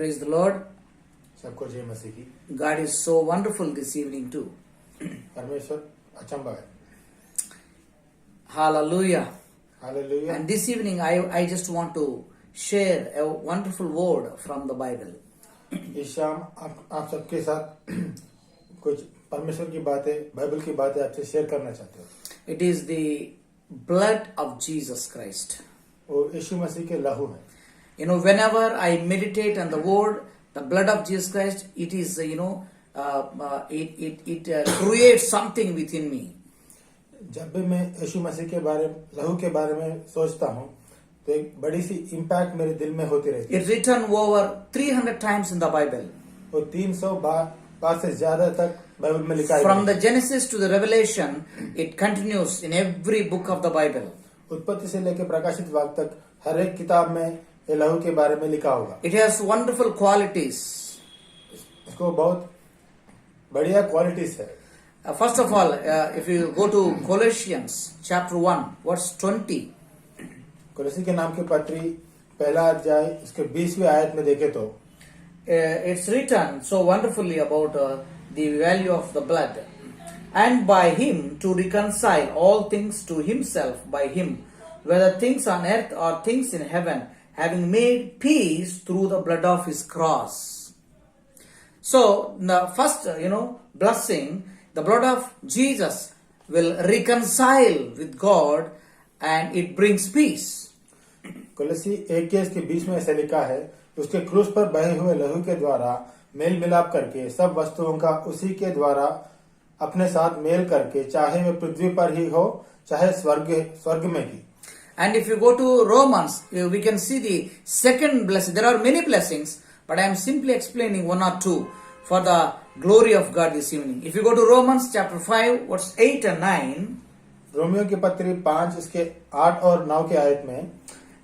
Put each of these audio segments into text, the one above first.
Praise the Lord. सबको जय मसीह की। God is so wonderful this evening too. परमेश्वर अचंभा है। Hallelujah. Hallelujah. And this evening I just want to share a wonderful word from the Bible. इस शाम आप सबके साथ कुछ परमेश्वर की बातें, बाइबल की बातें आपसे शेयर करना चाहते हो। It is the blood of Jesus Christ. वो यीशु मसीह के लहू है। You know, whenever I meditate on the word, the blood of Jesus Christ, it is, it creates something within me. जब भी मैं यीशु मसीह के बारे में, लहू के बारे में सोचता हूँ, तो एक बड़ी सी इम्पैक्ट मेरे दिल में होती रहती है। It's written over 300 times in the Bible. वो 300 बार से ज्यादा तक बाइबल में लिखा है। From the Genesis to the Revelation, it continues in every book of the Bible. उत्पत्ति से लेकर प्रकाशित वाक्य तक हर एक किताब में ये लहू के बारे में लिखा होगा। It has wonderful qualities. इसको बहुत बढ़िया क्वालिटीज है। First of all, if you go to Colossians chapter 1, verse 20, कुलसी के नाम की पत्री पहला अध्याय इसके 20वीं आयत में देखे तो it's written so wonderfully about the value of the blood. And by him to reconcile all things to himself by him, whether things on earth or things in heaven, having made peace through the blood of his cross. So, the first, blessing, the blood of Jesus will reconcile with God and it brings peace. कुलसी 1 के इसके 20 में ऐसा लिखा है, उसके क्रूस पर बहे हुए लहू के द्वारा मेल मिलाप करके सब वस्तुओं का उसी के द्वारा अपने साथ मेल करके, चाहे वे पृथ्वी पर ही हो चाहे स्वर्ग में ही। And if you go to Romans, we can see the second blessing. There are many blessings, but I am simply explaining one or two for the glory of God this evening. If you go to Romans chapter 5, verse 8 and 9, Romeo की पत्री 5 इसके 8 और 9 के आयत में,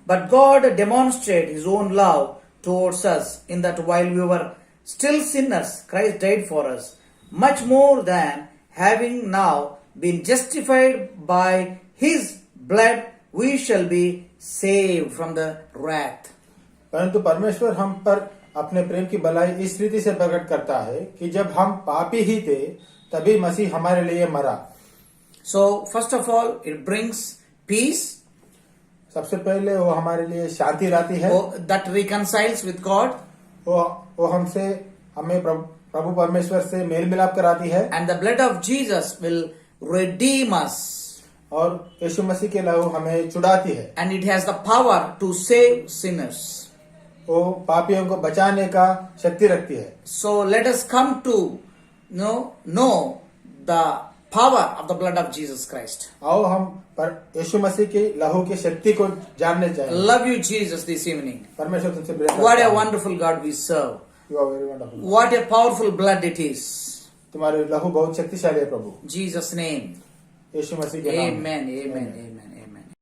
but God demonstrated his own love towards us in that while we were still sinners, Christ died for us. Much more than having now been justified by his blood, we shall be saved from the wrath. परंतु परमेश्वर हम पर अपने प्रेम की भलाई इस रीति से प्रकट करता है कि जब हम पापी ही थे तभी मसीह हमारे लिए मरा। So first of all, it brings peace. सबसे पहले वो हमारे लिए शांति लाती है। That reconciles with God. वो हमें प्रभु परमेश्वर से मेल मिलाप कराती है। And the blood of Jesus will redeem us. और यीशु मसीह के लहू हमें छुड़ाती है। And it has the power to save sinners. वो पापियों को बचाने का शक्ति रखती है। So let us come to know the power of the blood of Jesus Christ. आओ हम पर यीशु मसीह के लहू की शक्ति को जानने चाहिए। Love you, Jesus, this evening. परमेश्वर तुमसे प्रेम करता है। What a wonderful God we serve. You are very wonderful. What a powerful blood it is. तुम्हारे लहू बहुत शक्तिशाली है प्रभु। Jesus' name. यीशु मसीह के नाम में। Amen, amen, amen.